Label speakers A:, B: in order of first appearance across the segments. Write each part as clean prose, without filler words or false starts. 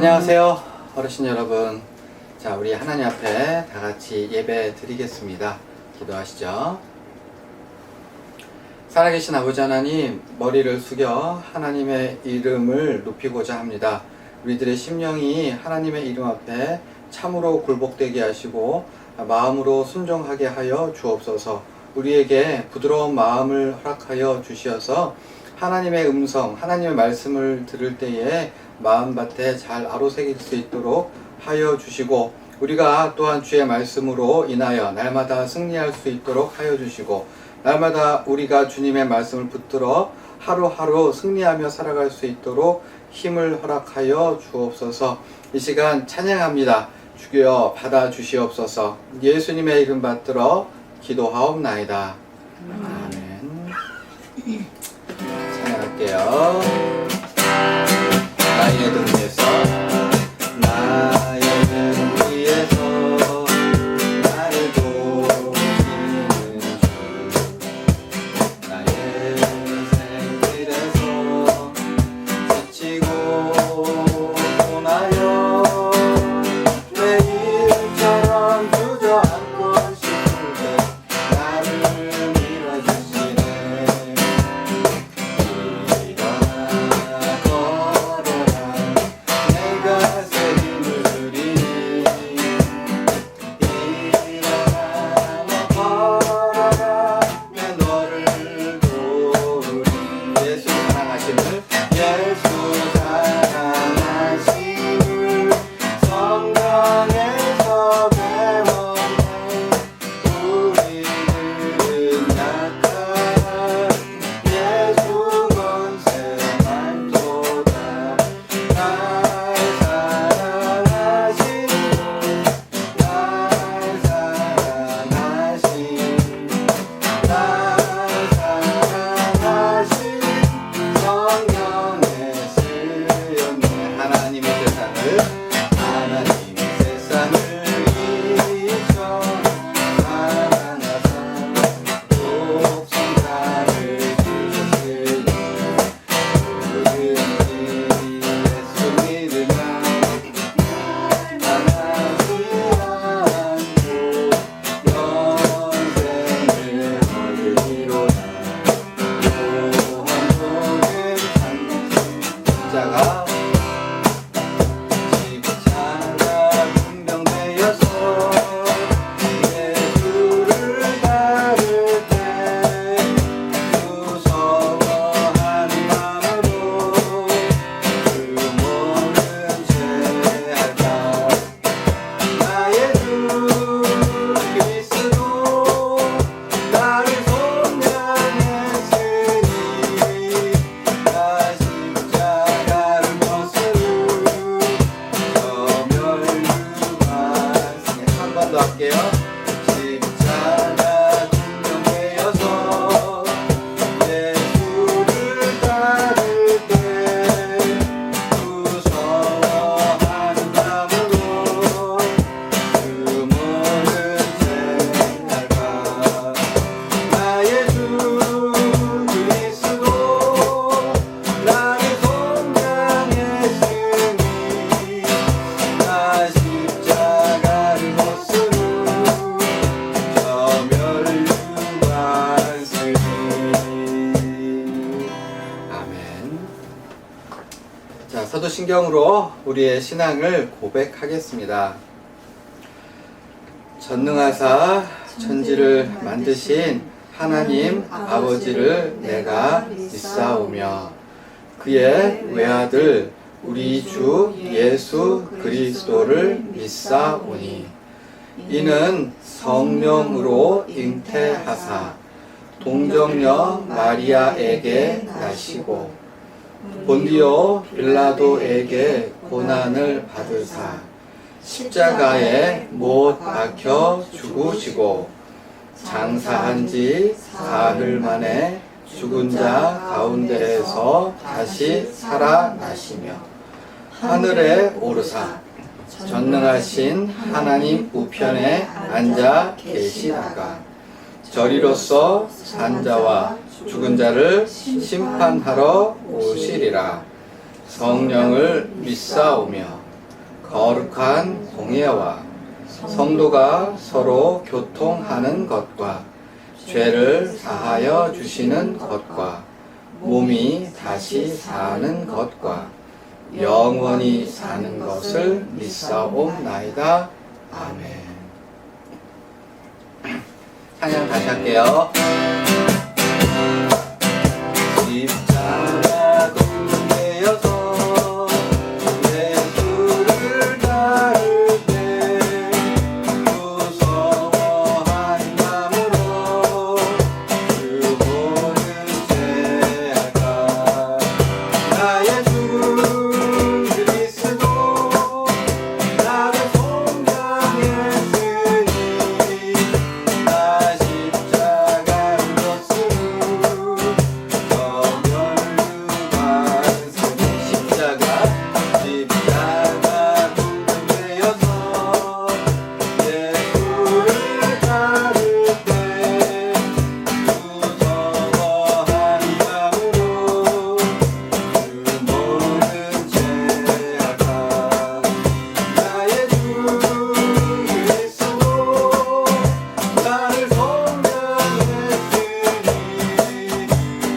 A: 안녕하세요, 어르신 여러분. 자, 우리 하나님 앞에 다 같이 예배 드리겠습니다. 기도하시죠. 살아계신 아버지 하나님, 머리를 숙여 하나님의 이름을 높이고자 합니다. 우리들의 심령이 하나님의 이름 앞에 참으로 굴복되게 하시고 마음으로 순종하게 하여 주옵소서. 우리에게 부드러운 마음을 허락하여 주시어서 하나님의 음성, 하나님의 말씀을 들을 때에 마음밭에 잘 아로새길 수 있도록 하여 주시고, 우리가 또한 주의 말씀으로 인하여 날마다 승리할 수 있도록 하여 주시고, 날마다 우리가 주님의 말씀을 붙들어 하루하루 승리하며 살아갈 수 있도록 힘을 허락하여 주옵소서. 이 시간 찬양합니다. 주여 받아 주시옵소서. 예수님의 이름 받들어 기도하옵나이다. 아멘. 찬양할게요. 나의 등 위에서, 나의 등 위에서 나를 도우시는 주, 나의 생길에서 지치고 나여 매일처럼 주저앉고 싶을 때 나를 밀어주시네. 사도신경으로 우리의 신앙을 고백하겠습니다. 전능하사 천지를 만드신 하나님 아버지를 내가 믿사오며 그의 외아들 우리 주 예수 그리스도를 믿사오니 이는 성령으로 잉태하사 동정녀 마리아에게 나시고 본디오 빌라도에게 고난을 받으사 십자가에 못 박혀 죽으시고 장사한 지 사흘 만에 죽은 자 가운데에서 다시 살아나시며 하늘에 오르사 전능하신 하나님 우편에 앉아 계시다가 저리로서 산자와 죽은 자를 심판하러 오시리라. 성령을 믿사오며 거룩한 공예와 성도가 서로 교통하는 것과 죄를 사하여 주시는 것과 몸이 다시 사는 것과 영원히 사는 것을 믿사옵나이다. 아멘. 찬양 다시 할게요. 십자가 동대어서 예수를 따를 때 무서워한 마음으로 그 모든 죄악과 나의 주 그리스도 나를 속량했으니 나 십자가를 졌으므로 십자가 군대여서 예수를 따를 때 무서워한 마음으로 그 모든 죄악과 나의 주 그리스도 나를 속량했으니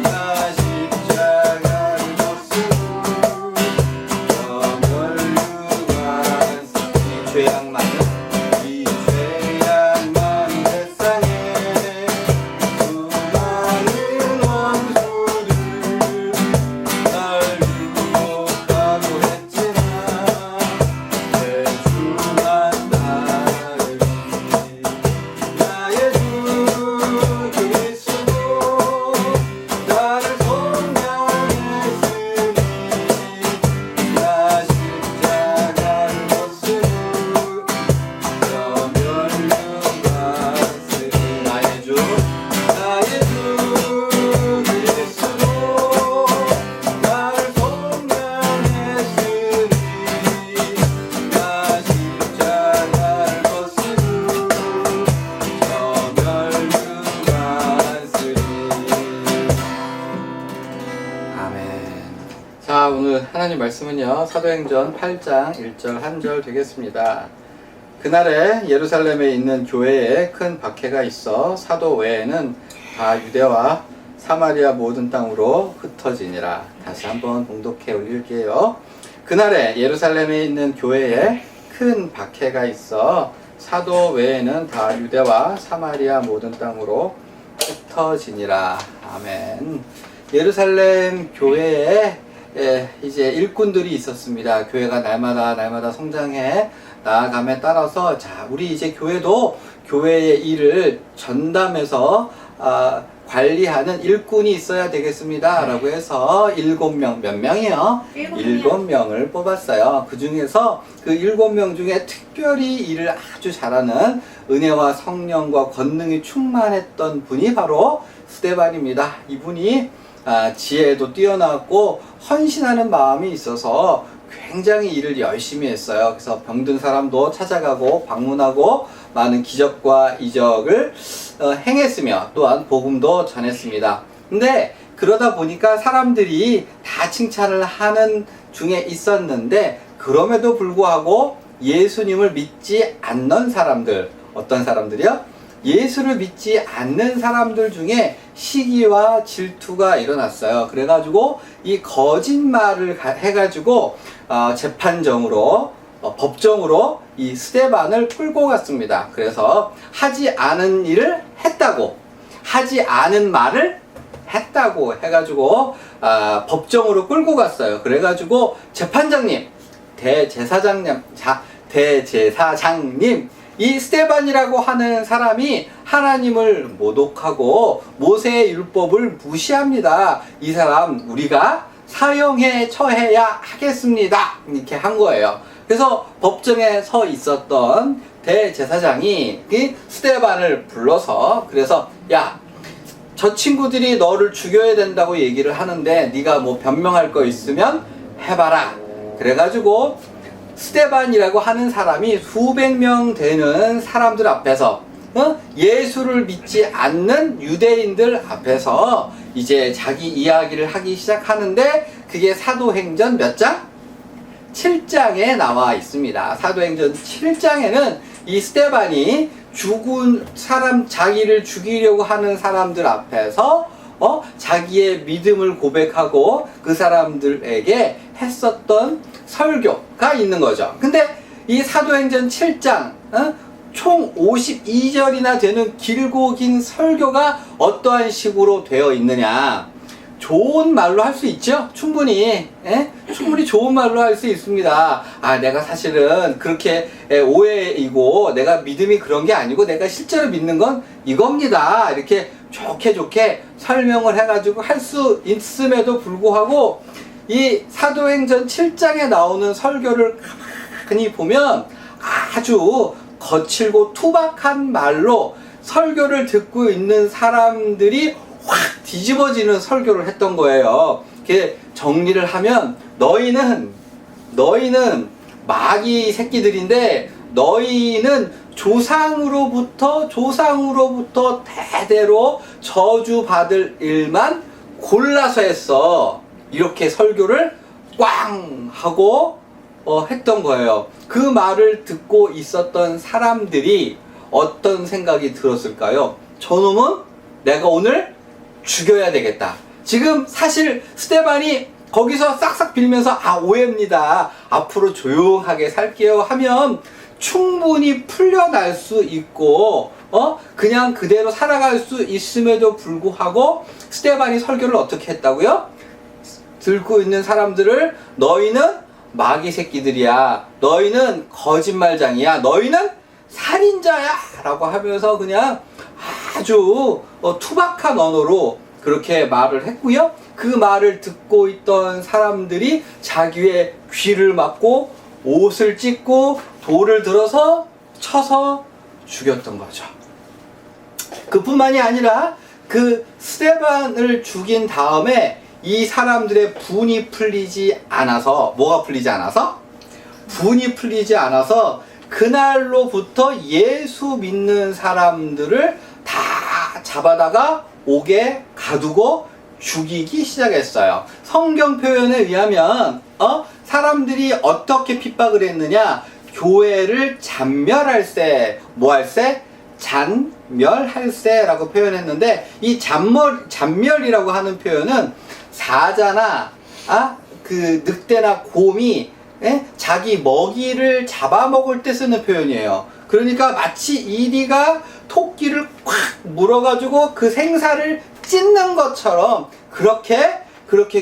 A: 나 십자가를 졌으므로 이 죄악 많은 세상에 수많은 원수들 날 유혹하고 했지만 대주만 나를 나의 주 그리스도 나를 속량했으니 나 십자가를 졌으므로 멸류관 쓰리 나의 주 그리스도 나를 속량했으니 나 십자가를 졌으므로 멸류관 쓰리. 아멘. 자, 오늘 하나님 말씀은요, 사도행전 8장 1절 1절 되겠습니다. 그날에 예루살렘에 있는 교회에 큰 박해가 있어 사도 외에는 다 유대와 사마리아 모든 땅으로 흩어지니라. 다시 한번 봉독해 올릴게요. 그날에 예루살렘에 있는 교회에 큰 박해가 있어 사도 외에는 다 유대와 사마리아 모든 땅으로 흩어지니라. 아멘. 예루살렘 교회에 이제 일꾼들이 있었습니다. 교회가 날마다 성장해 나아감에 따라서 자, 우리 이제 교회도 교회의 일을 전담해서 관리하는 일꾼이 있어야 되겠습니다. 라고 해서 7명, 몇 명이요? 7명을 뽑았어요. 그 중에서 그 7명 중에 특별히 일을 아주 잘하는 은혜와 성령과 권능이 충만했던 분이 바로 스데반입니다. 이분이 지혜도 뛰어났고 헌신하는 마음이 있어서 굉장히 일을 열심히 했어요. 그래서 병든 사람도 찾아가고 방문하고 많은 기적과 이적을 행했으며 또한 복음도 전했습니다. 근데 그러다 보니까 사람들이 다 칭찬을 하는 중에 있었는데 그럼에도 불구하고 예수님을 믿지 않는 사람들, 어떤 사람들이요? 예수를 믿지 않는 사람들 중에 시기와 질투가 일어났어요. 그래가지고 이 거짓말을 해가지고 재판정으로 법정으로 이 스데반을 끌고 갔습니다. 그래서 하지 않은 일을 했다고, 하지 않은 말을 했다고 해가지고 법정으로 끌고 갔어요. 그래가지고 재판장님, 대제사장님, 이 스데반이라고 하는 사람이 하나님을 모독하고 모세의 율법을 무시합니다. 이 사람 우리가 사형에 처해야 하겠습니다. 이렇게 한 거예요. 그래서 법정에 서 있었던 대제사장이 스데반을 불러서 그래서 야, 저 친구들이 너를 죽여야 된다고 얘기를 하는데 네가 뭐 변명할 거 있으면 해봐라. 그래가지고 스데반이라고 하는 사람이 수백 명 되는 사람들 앞에서 예수를 믿지 않는 유대인들 앞에서 이제 자기 이야기를 하기 시작하는데 그게 사도행전 몇 장? 7장에 나와 있습니다. 사도행전 7장에는 이 스데반이 죽은 사람, 자기를 죽이려고 하는 사람들 앞에서 자기의 믿음을 고백하고 그 사람들에게 했었던 설교가 있는 거죠. 근데 이 사도행전 7장 총 52절이나 되는 길고 긴 설교가 어떠한 식으로 되어 있느냐. 좋은 말로 할 수 있죠. 충분히 충분히 좋은 말로 할 수 있습니다. 내가 사실은 그렇게 오해이고 내가 믿음이 그런 게 아니고 내가 실제로 믿는 건 이겁니다. 이렇게 좋게 설명을 해가지고 할 수 있음에도 불구하고 이 사도행전 7장에 나오는 설교를 가만히 보면 아주 거칠고 투박한 말로 설교를 듣고 있는 사람들이 확 뒤집어지는 설교를 했던 거예요. 이렇게 정리를 하면 너희는 마귀 새끼들인데 너희는 조상으로부터 대대로 저주받을 일만 골라서 했어. 이렇게 설교를 꽝 하고 했던 거예요. 그 말을 듣고 있었던 사람들이 어떤 생각이 들었을까요? 저놈은 내가 오늘 죽여야 되겠다. 지금 사실 스데반이 거기서 싹싹 빌면서 오해입니다. 앞으로 조용하게 살게요 하면 충분히 풀려날 수 있고 그냥 그대로 살아갈 수 있음에도 불구하고 스데반이 설교를 어떻게 했다고요? 듣고 있는 사람들을 너희는 마귀 새끼들이야. 너희는 거짓말장이야. 너희는 살인자야. 라고 하면서 그냥 아주 투박한 언어로 그렇게 말을 했고요. 그 말을 듣고 있던 사람들이 자기의 귀를 막고 옷을 찢고 돌을 들어서 쳐서 죽였던 거죠. 그뿐만이 아니라 그 스데반을 죽인 다음에 이 사람들의 분이 풀리지 않아서, 뭐가 풀리지 않아서? 분이 풀리지 않아서 그날로부터 예수 믿는 사람들을 다 잡아다가 옥에 가두고 죽이기 시작했어요. 성경 표현에 의하면 사람들이 어떻게 핍박을 했느냐? 교회를 잔멸할세, 뭐할세? 잔멸할세라고 표현했는데, 이 잔멸이라고 하는 표현은 사자나 그 늑대나 곰이 자기 먹이를 잡아먹을 때 쓰는 표현이에요. 그러니까 마치 이리가 토끼를 콱 물어가지고 그 생사를 찢는 것처럼 그렇게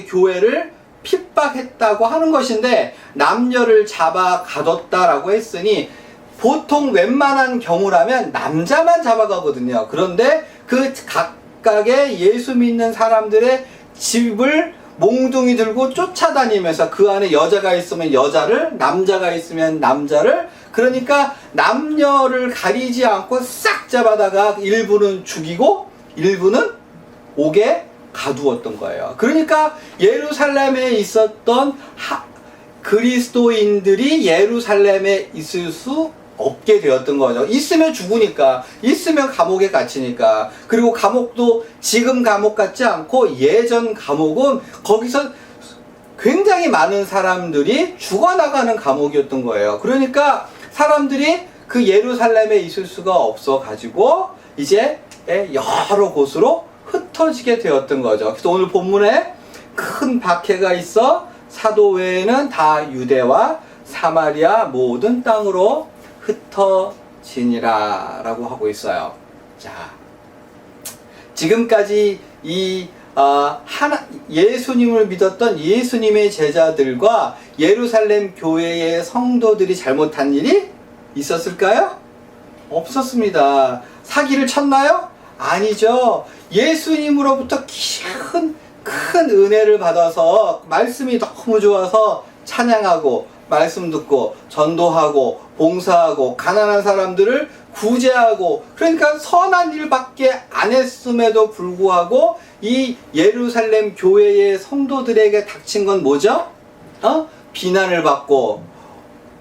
A: 교회를 핍박했다고 하는 것인데, 남녀를 잡아 가뒀다라고 했으니 보통 웬만한 경우라면 남자만 잡아가거든요. 그런데 그 각각의 예수 믿는 사람들의 집을 몽둥이 들고 쫓아다니면서 그 안에 여자가 있으면 여자를, 남자가 있으면 남자를, 그러니까 남녀를 가리지 않고 싹 잡아다가 일부는 죽이고 일부는 옥에 가두었던 거예요. 그러니까 예루살렘에 있었던 그리스도인들이 예루살렘에 있을 수 없게 되었던 거죠. 있으면 죽으니까, 있으면 감옥에 갇히니까. 그리고 감옥도 지금 감옥 같지 않고 예전 감옥은 거기서 굉장히 많은 사람들이 죽어나가는 감옥이었던 거예요. 그러니까 사람들이 그 예루살렘에 있을 수가 없어 가지고 이제 여러 곳으로 흩어지게 되었던 거죠. 그래서 오늘 본문에 큰 박해가 있어 사도 외에는 다 유대와 사마리아 모든 땅으로 흩어지니라 라고 하고 있어요. 자, 지금까지 이 예수님을 믿었던 예수님의 제자들과 예루살렘 교회의 성도들이 잘못한 일이 있었을까요? 없었습니다. 사기를 쳤나요? 아니죠. 예수님으로부터 큰 은혜를 받아서 말씀이 너무 좋아서 찬양하고 말씀 듣고 전도하고 봉사하고 가난한 사람들을 구제하고, 그러니까 선한 일밖에 안 했음에도 불구하고 이 예루살렘 교회의 성도들에게 닥친 건 뭐죠? 비난을 받고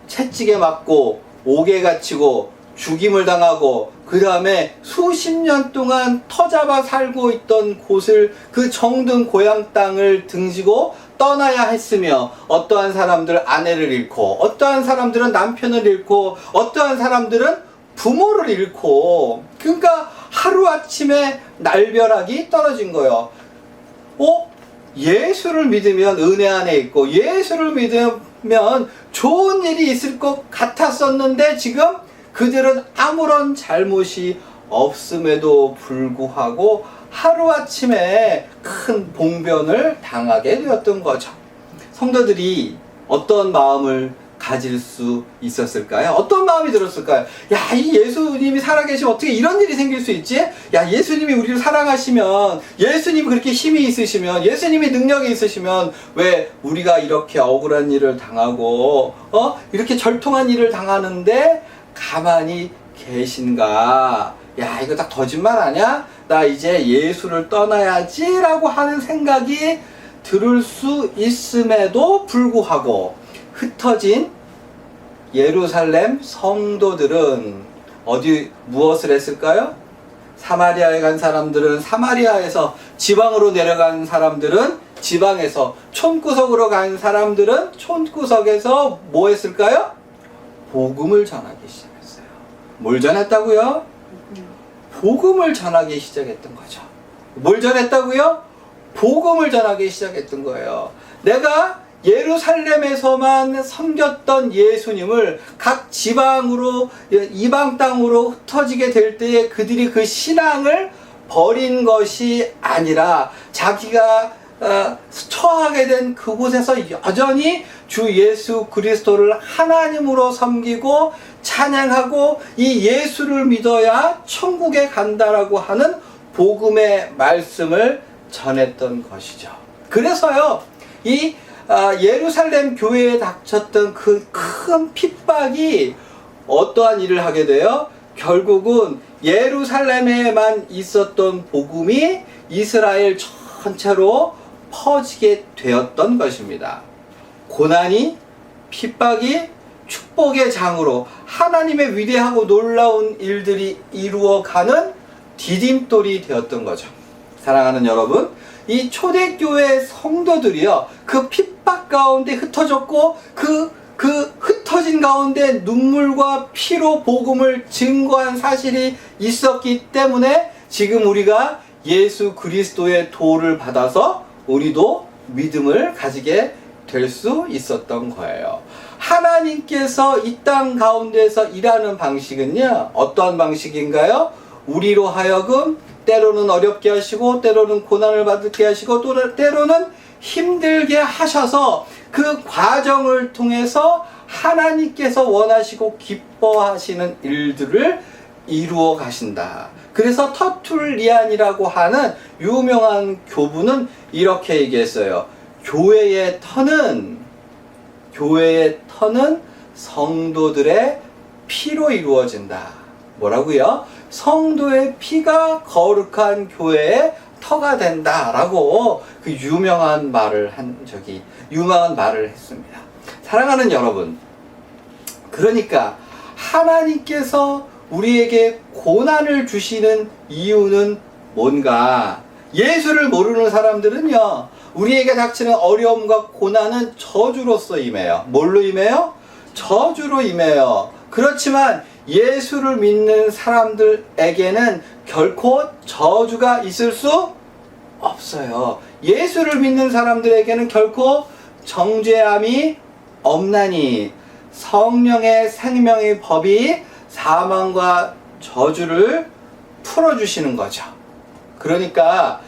A: 채찍에 맞고 옥에 갇히고 죽임을 당하고, 그 다음에 수십 년 동안 터잡아 살고 있던 곳을, 그 정든 고향 땅을 등지고 떠나야 했으며, 어떠한 사람들 아내를 잃고, 어떠한 사람들은 남편을 잃고, 어떠한 사람들은 부모를 잃고, 그러니까 하루아침에 날벼락이 떨어진 거예요. 예수를 믿으면 은혜 안에 있고, 예수를 믿으면 좋은 일이 있을 것 같았었는데, 지금 그들은 아무런 잘못이 없음에도 불구하고 하루아침에 큰 봉변을 당하게 되었던 거죠. 성도들이 어떤 마음을 가질 수 있었을까요? 어떤 마음이 들었을까요? 야, 이 예수님이 살아계시면 어떻게 이런 일이 생길 수 있지? 야, 예수님이 우리를 사랑하시면, 예수님이 그렇게 힘이 있으시면, 예수님이 능력이 있으시면 왜 우리가 이렇게 억울한 일을 당하고 이렇게 절통한 일을 당하는데 가만히 계신가? 야, 이거 딱 거짓말 아니야? 나 이제 예수를 떠나야지 라고 하는 생각이 들을 수 있음에도 불구하고 흩어진 예루살렘 성도들은 무엇을 했을까요? 사마리아에 간 사람들은 사마리아에서, 지방으로 내려간 사람들은 지방에서, 촌구석으로 간 사람들은 촌구석에서 뭐 했을까요? 복음을 전하기 시작했어요. 뭘 전했다고요? 복음을 전하기 시작했던 거죠. 뭘 전했다고요? 복음을 전하기 시작했던 거예요. 내가 예루살렘에서만 섬겼던 예수님을 각 지방으로, 이방 땅으로 흩어지게 될 때에 그들이 그 신앙을 버린 것이 아니라 자기가 처하게 된 그곳에서 여전히 주 예수 그리스도를 하나님으로 섬기고 찬양하고 이 예수를 믿어야 천국에 간다라고 하는 복음의 말씀을 전했던 것이죠. 그래서요, 이 예루살렘 교회에 닥쳤던 그 큰 핍박이 어떠한 일을 하게 돼요? 결국은 예루살렘에만 있었던 복음이 이스라엘 전체로 퍼지게 되었던 것입니다. 고난이, 핍박이 축복의 장으로 하나님의 위대하고 놀라운 일들이 이루어가는 디딤돌이 되었던 거죠. 사랑하는 여러분, 이 초대교회 성도들이요, 그 핍박 가운데 흩어졌고 그 흩어진 가운데 눈물과 피로 복음을 증거한 사실이 있었기 때문에 지금 우리가 예수 그리스도의 도를 받아서 우리도 믿음을 가지게 될 수 있었던 거예요. 하나님께서 이 땅 가운데서 일하는 방식은요, 어떠한 방식인가요? 우리로 하여금 때로는 어렵게 하시고, 때로는 고난을 받게 하시고, 또 때로는 힘들게 하셔서 그 과정을 통해서 하나님께서 원하시고 기뻐하시는 일들을 이루어 가신다. 그래서 터툴리안이라고 하는 유명한 교부는 이렇게 얘기했어요. 교회의 터는 성도들의 피로 이루어진다. 뭐라고요? 성도의 피가 거룩한 교회의 터가 된다라고 그 유명한 말을 했습니다. 사랑하는 여러분, 그러니까 하나님께서 우리에게 고난을 주시는 이유는 뭔가? 예수를 모르는 사람들은요, 우리에게 닥치는 어려움과 고난은 저주로서 임해요. 뭘로 임해요? 저주로 임해요. 그렇지만 예수를 믿는 사람들에게는 결코 저주가 있을 수 없어요. 예수를 믿는 사람들에게는 결코 정죄함이 없나니 성령의 생명의 법이 사망과 저주를 풀어주시는 거죠. 그러니까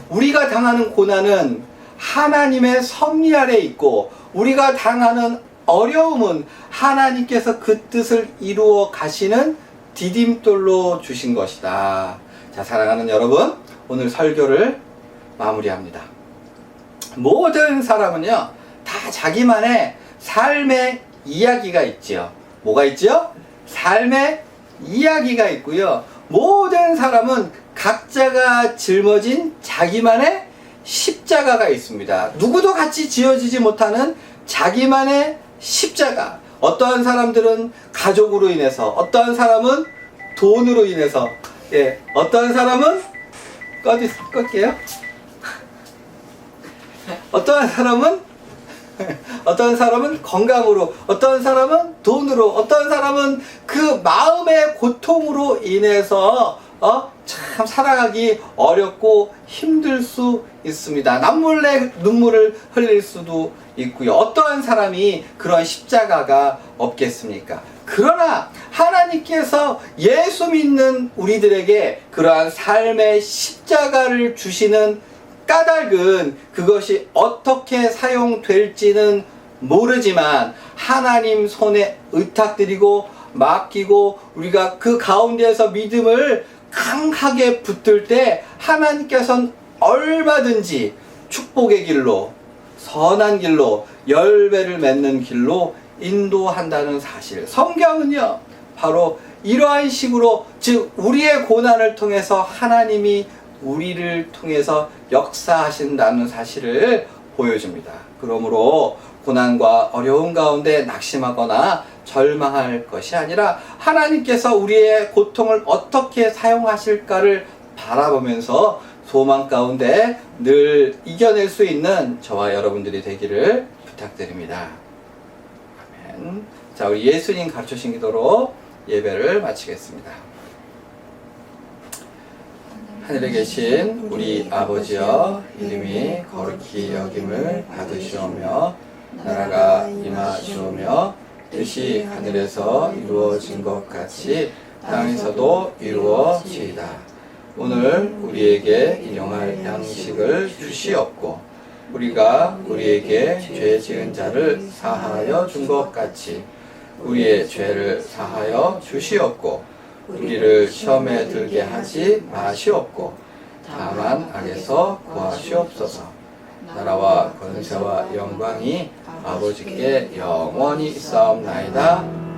A: 우리가 당하는 고난은 하나님의 섭리 아래 있고, 우리가 당하는 어려움은 하나님께서 그 뜻을 이루어 가시는 디딤돌로 주신 것이다. 자, 사랑하는 여러분, 오늘 설교를 마무리합니다. 모든 사람은요, 다 자기만의 삶의 이야기가 있지요. 뭐가 있죠? 삶의 이야기가 있고요. 모든 사람은 각자가 짊어진 자기만의 십자가가 있습니다. 누구도 같이 지어지지 못하는 자기만의 십자가. 어떠한 사람들은 가족으로 인해서, 어떠한 사람은 돈으로 인해서, 어떠한 사람은 꺼질게요. 어떠한 사람은 어떤 사람은 건강으로, 어떤 사람은 돈으로, 어떤 사람은 그 마음의 고통으로 인해서 참 살아가기 어렵고 힘들 수 있습니다. 남몰래 눈물을 흘릴 수도 있고요. 어떠한 사람이 그런 십자가가 없겠습니까? 그러나 하나님께서 예수 믿는 우리들에게 그러한 삶의 십자가를 주시는 까닭은 그것이 어떻게 사용될지는 모르지만 하나님 손에 의탁드리고 맡기고 우리가 그 가운데에서 믿음을 강하게 붙들 때 하나님께서는 얼마든지 축복의 길로, 선한 길로, 열매를 맺는 길로 인도한다는 사실. 성경은요 바로 이러한 식으로, 즉 우리의 고난을 통해서 하나님이 우리를 통해서 역사하신다는 사실을 보여줍니다. 그러므로 고난과 어려움 가운데 낙심하거나 절망할 것이 아니라 하나님께서 우리의 고통을 어떻게 사용하실까를 바라보면서 소망 가운데 늘 이겨낼 수 있는 저와 여러분들이 되기를 부탁드립니다. 아멘. 자, 우리 예수님 가르쳐주신 기도로 예배를 마치겠습니다. 하늘에 계신 우리 아버지여, 이름이 거룩히 여김을 받으시오며 나라가 임하시오며 뜻이 하늘에서 이루어진 것 같이 땅에서도 이루어지이다. 오늘 우리에게 일용할 양식을 주시옵고 우리가 우리에게 죄 지은 자를 사하여 준 것 같이 우리의 죄를 사하여 주시옵고 우리를 시험에 들게 하지 마시옵고 다만 악에서 구하시옵소서. 나라와 권세와 영광이 아버지께 영원히 있사옵나이다.